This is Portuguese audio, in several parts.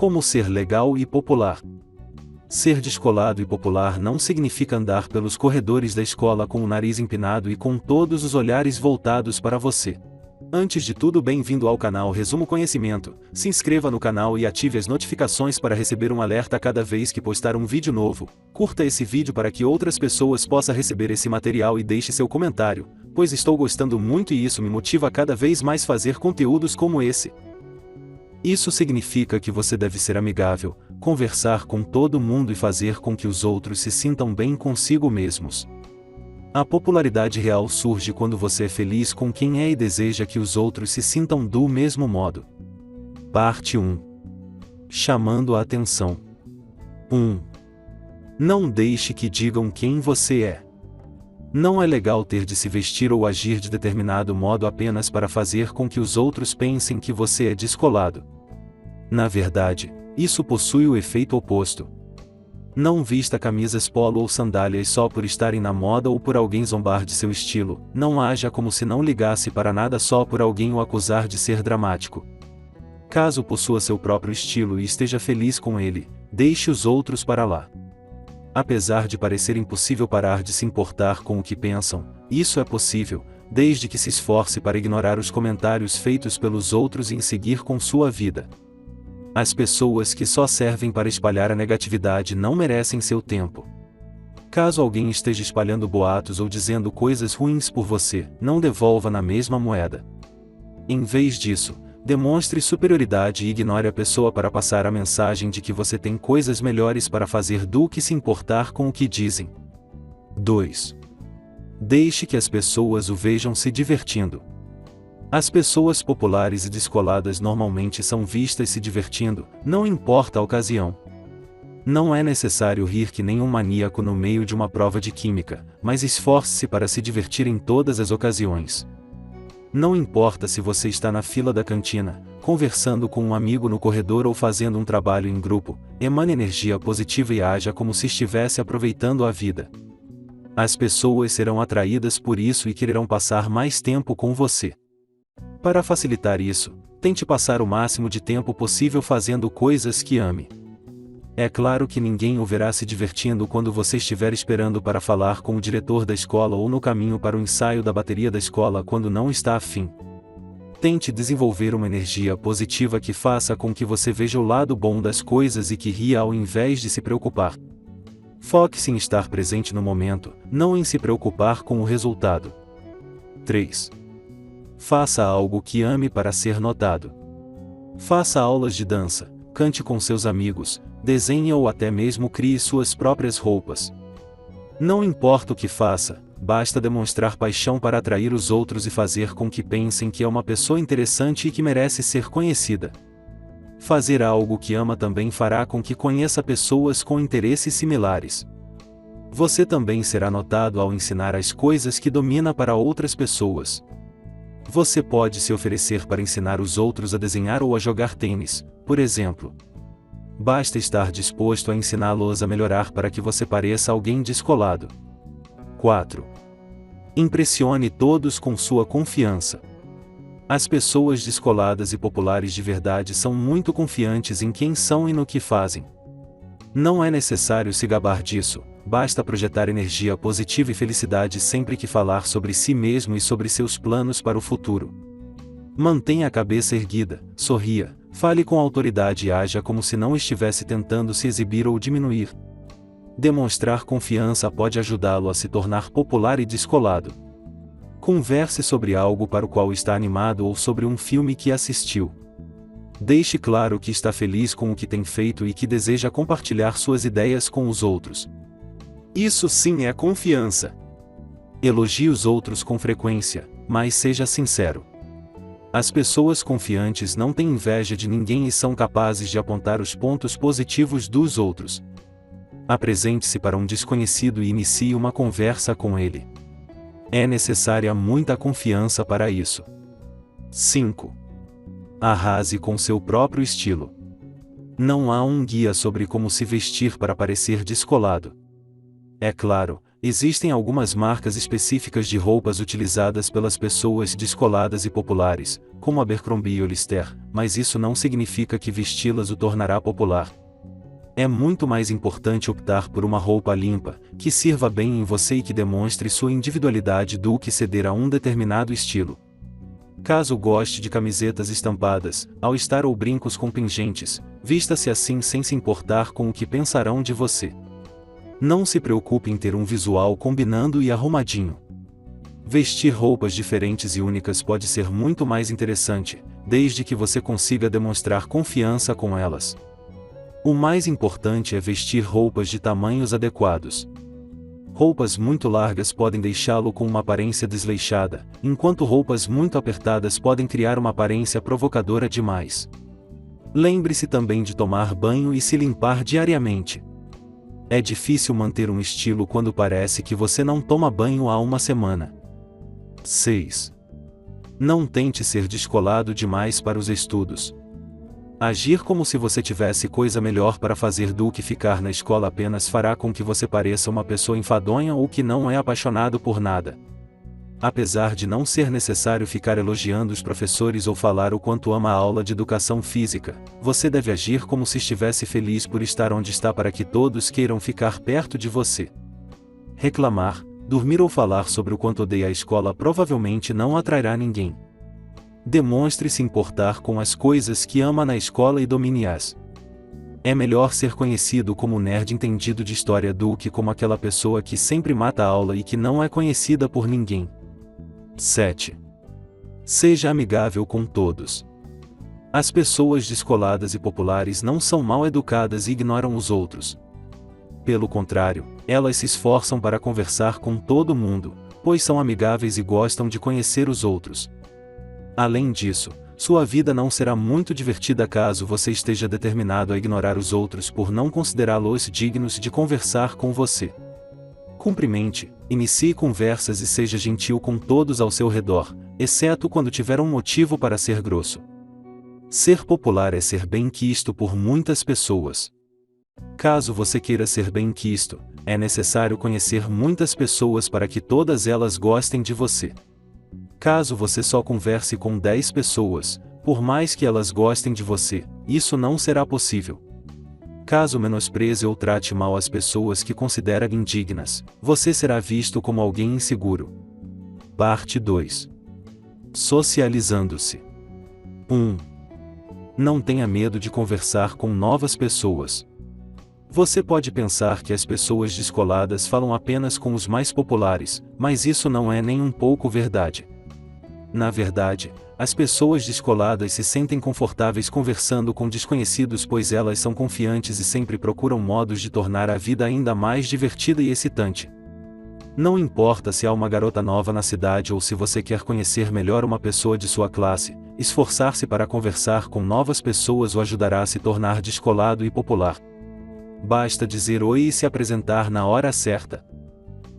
Como ser legal e popular. Ser descolado e popular não significa andar pelos corredores da escola com o nariz empinado e com todos os olhares voltados para você. Antes de tudo, bem-vindo ao canal Resumo Conhecimento. Se inscreva no canal e ative as notificações para receber um alerta cada vez que postar um vídeo novo. Curta esse vídeo para que outras pessoas possam receber esse material e deixe seu comentário, pois estou gostando muito e isso me motiva a cada vez mais fazer conteúdos como esse. Isso significa que você deve ser amigável, conversar com todo mundo e fazer com que os outros se sintam bem consigo mesmos. A popularidade real surge quando você é feliz com quem é e deseja que os outros se sintam do mesmo modo. Parte 1. Chamando a atenção. 1. Não deixe que digam quem você é. Não é legal ter de se vestir ou agir de determinado modo apenas para fazer com que os outros pensem que você é descolado. Na verdade, isso possui o efeito oposto. Não vista camisas polo ou sandálias só por estarem na moda ou por alguém zombar de seu estilo. Não haja como se não ligasse para nada só por alguém o acusar de ser dramático. Caso possua seu próprio estilo e esteja feliz com ele, deixe os outros para lá. Apesar de parecer impossível parar de se importar com o que pensam, isso é possível, desde que se esforce para ignorar os comentários feitos pelos outros e em seguir com sua vida. As pessoas que só servem para espalhar a negatividade não merecem seu tempo. Caso alguém esteja espalhando boatos ou dizendo coisas ruins por você, não devolva na mesma moeda. Em vez disso, demonstre superioridade e ignore a pessoa para passar a mensagem de que você tem coisas melhores para fazer do que se importar com o que dizem. 2. Deixe que as pessoas o vejam se divertindo. As pessoas populares e descoladas normalmente são vistas se divertindo, não importa a ocasião. Não é necessário rir que nem um maníaco no meio de uma prova de química, mas esforce-se para se divertir em todas as ocasiões. Não importa se você está na fila da cantina, conversando com um amigo no corredor ou fazendo um trabalho em grupo, emane energia positiva e haja como se estivesse aproveitando a vida. As pessoas serão atraídas por isso e quererão passar mais tempo com você. Para facilitar isso, tente passar o máximo de tempo possível fazendo coisas que ame. É claro que ninguém o verá se divertindo quando você estiver esperando para falar com o diretor da escola ou no caminho para o ensaio da bateria da escola quando não está afim. Tente desenvolver uma energia positiva que faça com que você veja o lado bom das coisas e que ria ao invés de se preocupar. Foque-se em estar presente no momento, não em se preocupar com o resultado. 3. Faça algo que ame para ser notado. Faça aulas de dança, cante com seus amigos, desenhe ou até mesmo crie suas próprias roupas. Não importa o que faça, basta demonstrar paixão para atrair os outros e fazer com que pensem que é uma pessoa interessante e que merece ser conhecida. Fazer algo que ama também fará com que conheça pessoas com interesses similares. Você também será notado ao ensinar as coisas que domina para outras pessoas. Você pode se oferecer para ensinar os outros a desenhar ou a jogar tênis, por exemplo. Basta estar disposto a ensiná-los a melhorar para que você pareça alguém descolado. 4. Impressione todos com sua confiança. As pessoas descoladas e populares de verdade são muito confiantes em quem são e no que fazem. Não é necessário se gabar disso, basta projetar energia positiva e felicidade sempre que falar sobre si mesmo e sobre seus planos para o futuro. Mantenha a cabeça erguida, sorria, fale com autoridade e haja como se não estivesse tentando se exibir ou diminuir. Demonstrar confiança pode ajudá-lo a se tornar popular e descolado. Converse sobre algo para o qual está animado ou sobre um filme que assistiu. Deixe claro que está feliz com o que tem feito e que deseja compartilhar suas ideias com os outros. Isso sim é confiança. Elogie os outros com frequência, mas seja sincero. As pessoas confiantes não têm inveja de ninguém e são capazes de apontar os pontos positivos dos outros. Apresente-se para um desconhecido e inicie uma conversa com ele. É necessária muita confiança para isso. 5. Arrase com seu próprio estilo. Não há um guia sobre como se vestir para parecer descolado. É claro, Existem algumas marcas específicas de roupas utilizadas pelas pessoas descoladas e populares, como Abercrombie e Hollister, mas isso não significa que vesti-las o tornará popular. É muito mais importante optar por uma roupa limpa, que sirva bem em você e que demonstre sua individualidade do que ceder a um determinado estilo. Caso goste de camisetas estampadas, all-star ou brincos com pingentes, vista-se assim sem se importar com o que pensarão de você. Não se preocupe em ter um visual combinando e arrumadinho. Vestir roupas diferentes e únicas pode ser muito mais interessante, desde que você consiga demonstrar confiança com elas. O mais importante é vestir roupas de tamanhos adequados. Roupas muito largas podem deixá-lo com uma aparência desleixada, enquanto roupas muito apertadas podem criar uma aparência provocadora demais. Lembre-se também de tomar banho e se limpar diariamente. É difícil manter um estilo quando parece que você não toma banho há uma semana. 6. Não tente ser descolado demais para os estudos. Agir como se você tivesse coisa melhor para fazer do que ficar na escola apenas fará com que você pareça uma pessoa enfadonha ou que não é apaixonado por nada. Apesar de não ser necessário ficar elogiando os professores ou falar o quanto ama a aula de educação física, você deve agir como se estivesse feliz por estar onde está para que todos queiram ficar perto de você. Reclamar, dormir ou falar sobre o quanto odeia a escola provavelmente não atrairá ninguém. Demonstre se importar com as coisas que ama na escola e domine-as. É melhor ser conhecido como nerd entendido de história do que como aquela pessoa que sempre mata a aula e que não é conhecida por ninguém. 7. Seja amigável com todos. As pessoas descoladas e populares não são mal educadas e ignoram os outros. Pelo contrário, elas se esforçam para conversar com todo mundo, pois são amigáveis e gostam de conhecer os outros. Além disso, sua vida não será muito divertida caso você esteja determinado a ignorar os outros por não considerá-los dignos de conversar com você. Cumprimente, inicie conversas e seja gentil com todos ao seu redor, exceto quando tiver um motivo para ser grosso. Ser popular é ser bem-quisto por muitas pessoas. Caso você queira ser bem-quisto, é necessário conhecer muitas pessoas para que todas elas gostem de você. Caso você só converse com 10 pessoas, por mais que elas gostem de você, isso não será possível. Caso menospreze ou trate mal as pessoas que considera indignas, você será visto como alguém inseguro. Parte 2. Socializando-se. 1. Não tenha medo de conversar com novas pessoas. Você pode pensar que as pessoas descoladas falam apenas com os mais populares, mas isso não é nem um pouco verdade. Na verdade, as pessoas descoladas se sentem confortáveis conversando com desconhecidos pois elas são confiantes e sempre procuram modos de tornar a vida ainda mais divertida e excitante. Não importa se há uma garota nova na cidade ou se você quer conhecer melhor uma pessoa de sua classe, esforçar-se para conversar com novas pessoas o ajudará a se tornar descolado e popular. Basta dizer oi e se apresentar na hora certa.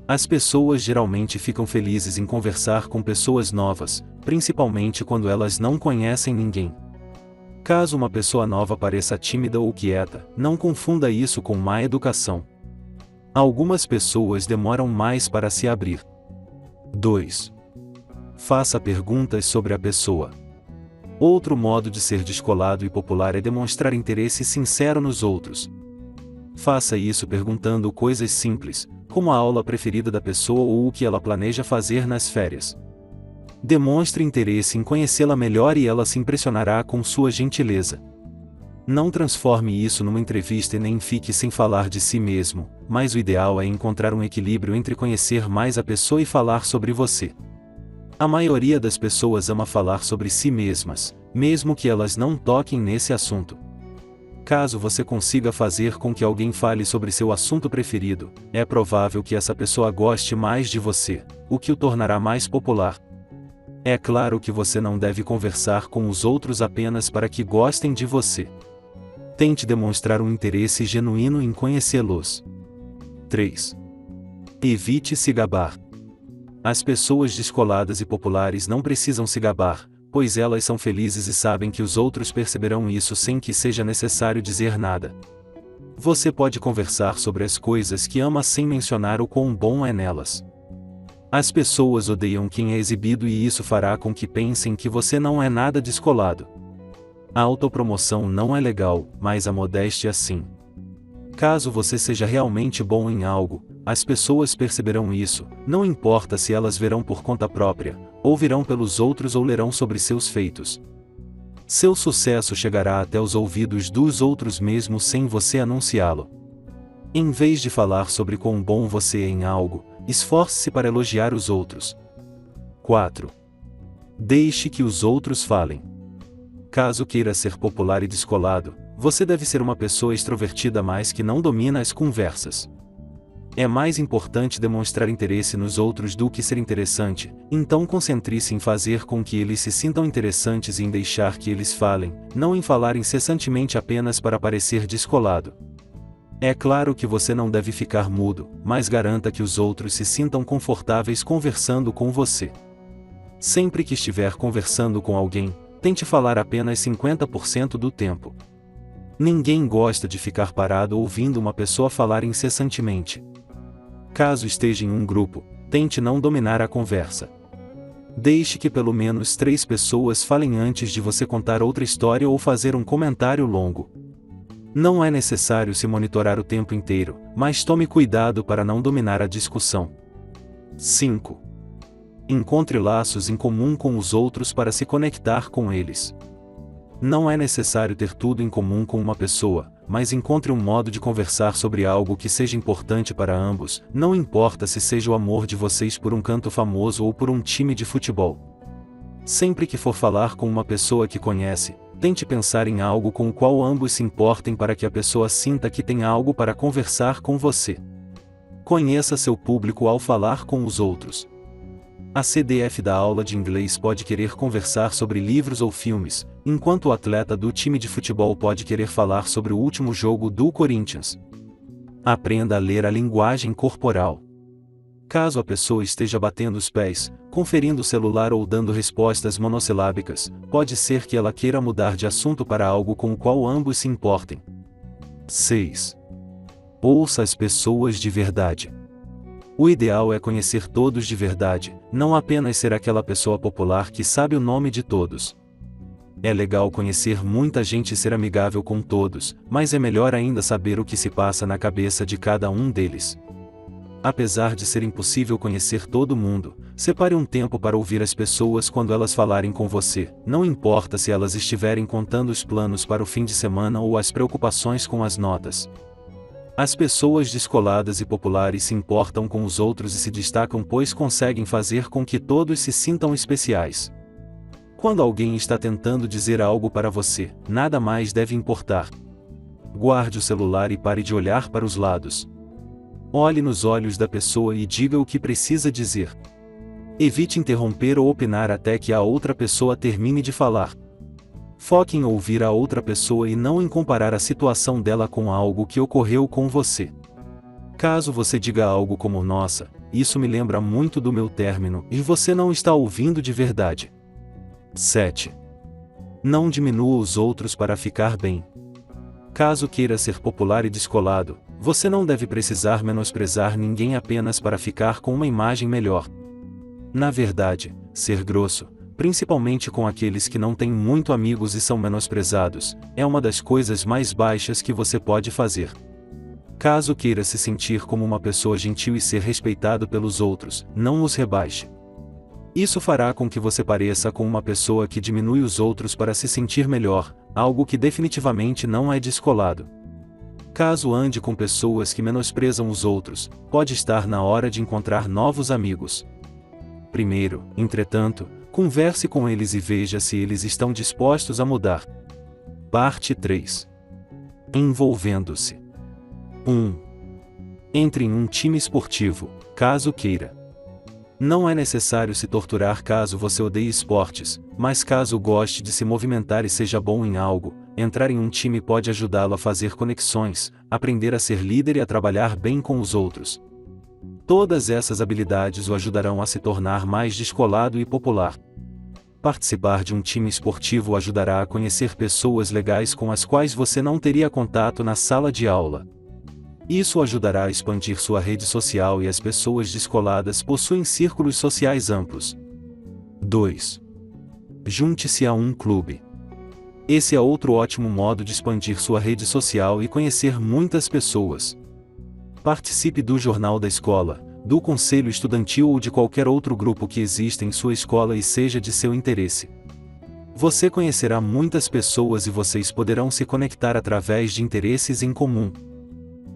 As pessoas geralmente ficam felizes em conversar com pessoas novas, principalmente quando elas não conhecem ninguém. Caso uma pessoa nova pareça tímida ou quieta, não confunda isso com má educação. Algumas pessoas demoram mais para se abrir. 2. Faça perguntas sobre a pessoa. Outro modo de ser descolado e popular é demonstrar interesse sincero nos outros. Faça isso perguntando coisas simples, como a aula preferida da pessoa ou o que ela planeja fazer nas férias. Demonstre interesse em conhecê-la melhor e ela se impressionará com sua gentileza. Não transforme isso numa entrevista e nem fique sem falar de si mesmo, mas o ideal é encontrar um equilíbrio entre conhecer mais a pessoa e falar sobre você. A maioria das pessoas ama falar sobre si mesmas, mesmo que elas não toquem nesse assunto. Caso você consiga fazer com que alguém fale sobre seu assunto preferido, é provável que essa pessoa goste mais de você, o que o tornará mais popular. É claro que você não deve conversar com os outros apenas para que gostem de você. Tente demonstrar um interesse genuíno em conhecê-los. 3. Evite se gabar. As pessoas descoladas e populares não precisam se gabar, pois elas são felizes e sabem que os outros perceberão isso sem que seja necessário dizer nada. Você pode conversar sobre as coisas que ama sem mencionar o quão bom é nelas. As pessoas odeiam quem é exibido e isso fará com que pensem que você não é nada descolado. A autopromoção não é legal, mas a modéstia sim. Caso você seja realmente bom em algo, as pessoas perceberão isso, não importa se elas verão por conta própria, ou virão pelos outros ou lerão sobre seus feitos. Seu sucesso chegará até os ouvidos dos outros mesmo sem você anunciá-lo. Em vez de falar sobre quão bom você é em algo, esforce-se para elogiar os outros. 4. Deixe que os outros falem. Caso queira ser popular e descolado, você deve ser uma pessoa extrovertida mas que não domina as conversas. É mais importante demonstrar interesse nos outros do que ser interessante, então concentre-se em fazer com que eles se sintam interessantes e em deixar que eles falem, não em falar incessantemente apenas para parecer descolado. É claro que você não deve ficar mudo, mas garanta que os outros se sintam confortáveis conversando com você. Sempre que estiver conversando com alguém, tente falar apenas 50% do tempo. Ninguém gosta de ficar parado ouvindo uma pessoa falar incessantemente. Caso esteja em um grupo, tente não dominar a conversa. Deixe que pelo menos 3 pessoas falem antes de você contar outra história ou fazer um comentário longo. Não é necessário se monitorar o tempo inteiro, mas tome cuidado para não dominar a discussão. 5. Encontre laços em comum com os outros para se conectar com eles. Não é necessário ter tudo em comum com uma pessoa, mas encontre um modo de conversar sobre algo que seja importante para ambos, não importa se seja o amor de vocês por um canto famoso ou por um time de futebol. Sempre que for falar com uma pessoa que conhece, tente pensar em algo com o qual ambos se importem para que a pessoa sinta que tem algo para conversar com você. Conheça seu público ao falar com os outros. A CDF da aula de inglês pode querer conversar sobre livros ou filmes, enquanto o atleta do time de futebol pode querer falar sobre o último jogo do Corinthians. Aprenda a ler a linguagem corporal. Caso a pessoa esteja batendo os pés, conferindo o celular ou dando respostas monossilábicas, pode ser que ela queira mudar de assunto para algo com o qual ambos se importem. 6. Ouça as pessoas de verdade. O ideal é conhecer todos de verdade, não apenas ser aquela pessoa popular que sabe o nome de todos. É legal conhecer muita gente e ser amigável com todos, mas é melhor ainda saber o que se passa na cabeça de cada um deles. Apesar de ser impossível conhecer todo mundo, separe um tempo para ouvir as pessoas quando elas falarem com você, não importa se elas estiverem contando os planos para o fim de semana ou as preocupações com as notas. As pessoas descoladas e populares se importam com os outros e se destacam pois conseguem fazer com que todos se sintam especiais. Quando alguém está tentando dizer algo para você, nada mais deve importar. Guarde o celular e pare de olhar para os lados. Olhe nos olhos da pessoa e diga o que precisa dizer. Evite interromper ou opinar até que a outra pessoa termine de falar. Foque em ouvir a outra pessoa e não em comparar a situação dela com algo que ocorreu com você. Caso você diga algo como "Nossa, isso me lembra muito do meu término", e você não está ouvindo de verdade. 7. Não diminua os outros para ficar bem. Caso queira ser popular e descolado, você não deve precisar menosprezar ninguém apenas para ficar com uma imagem melhor. Na verdade, ser grosso, principalmente com aqueles que não têm muito amigos e são menosprezados, é uma das coisas mais baixas que você pode fazer. Caso queira se sentir como uma pessoa gentil e ser respeitado pelos outros, não os rebaixe. Isso fará com que você pareça com uma pessoa que diminui os outros para se sentir melhor, algo que definitivamente não é descolado. Caso ande com pessoas que menosprezam os outros, pode estar na hora de encontrar novos amigos. Primeiro, entretanto, converse com eles e veja se eles estão dispostos a mudar. Parte 3. Envolvendo-se. 1. Entre em um time esportivo, caso queira. Não é necessário se torturar caso você odeie esportes, mas caso goste de se movimentar e seja bom em algo, entrar em um time pode ajudá-lo a fazer conexões, aprender a ser líder e a trabalhar bem com os outros. Todas essas habilidades o ajudarão a se tornar mais descolado e popular. Participar de um time esportivo ajudará a conhecer pessoas legais com as quais você não teria contato na sala de aula. Isso ajudará a expandir sua rede social e as pessoas descoladas possuem círculos sociais amplos. 2. Junte-se a um clube. Esse é outro ótimo modo de expandir sua rede social e conhecer muitas pessoas. Participe do jornal da escola, do conselho estudantil ou de qualquer outro grupo que exista em sua escola e seja de seu interesse. Você conhecerá muitas pessoas e vocês poderão se conectar através de interesses em comum.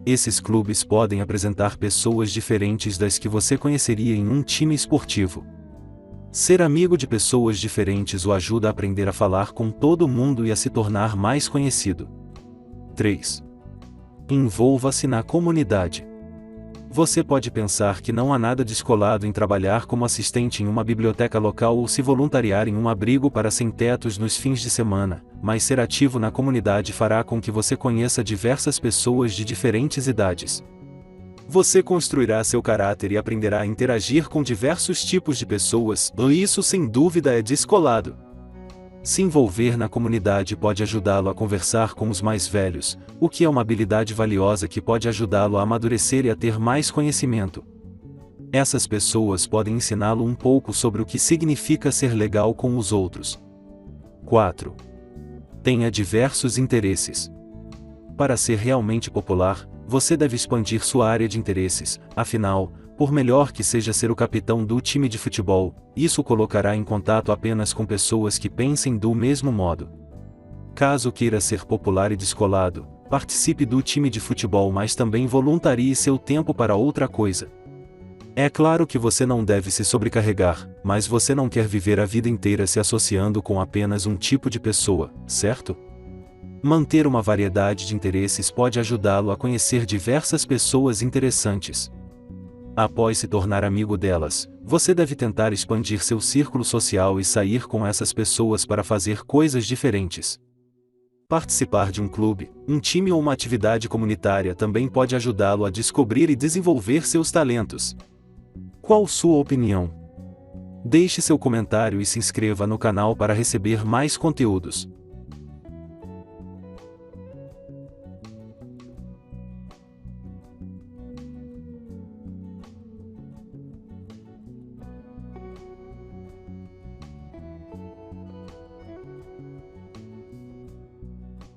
Esses clubes podem apresentar pessoas diferentes das que você conheceria em um time esportivo. Ser amigo de pessoas diferentes o ajuda a aprender a falar com todo mundo e a se tornar mais conhecido. 3. Envolva-se na comunidade. Você pode pensar que não há nada descolado em trabalhar como assistente em uma biblioteca local ou se voluntariar em um abrigo para sem-tetos nos fins de semana, mas ser ativo na comunidade fará com que você conheça diversas pessoas de diferentes idades. Você construirá seu caráter e aprenderá a interagir com diversos tipos de pessoas, e isso sem dúvida é descolado. Se envolver na comunidade pode ajudá-lo a conversar com os mais velhos, o que é uma habilidade valiosa que pode ajudá-lo a amadurecer e a ter mais conhecimento. Essas pessoas podem ensiná-lo um pouco sobre o que significa ser legal com os outros. 4. Tenha diversos interesses. Para ser realmente popular, você deve expandir sua área de interesses, afinal, por melhor que seja ser o capitão do time de futebol, isso o colocará em contato apenas com pessoas que pensem do mesmo modo. Caso queira ser popular e descolado, participe do time de futebol, mas também voluntarie seu tempo para outra coisa. É claro que você não deve se sobrecarregar, mas você não quer viver a vida inteira se associando com apenas um tipo de pessoa, certo? Manter uma variedade de interesses pode ajudá-lo a conhecer diversas pessoas interessantes. Após se tornar amigo delas, você deve tentar expandir seu círculo social e sair com essas pessoas para fazer coisas diferentes. Participar de um clube, um time ou uma atividade comunitária também pode ajudá-lo a descobrir e desenvolver seus talentos. Qual sua opinião? Deixe seu comentário e se inscreva no canal para receber mais conteúdos.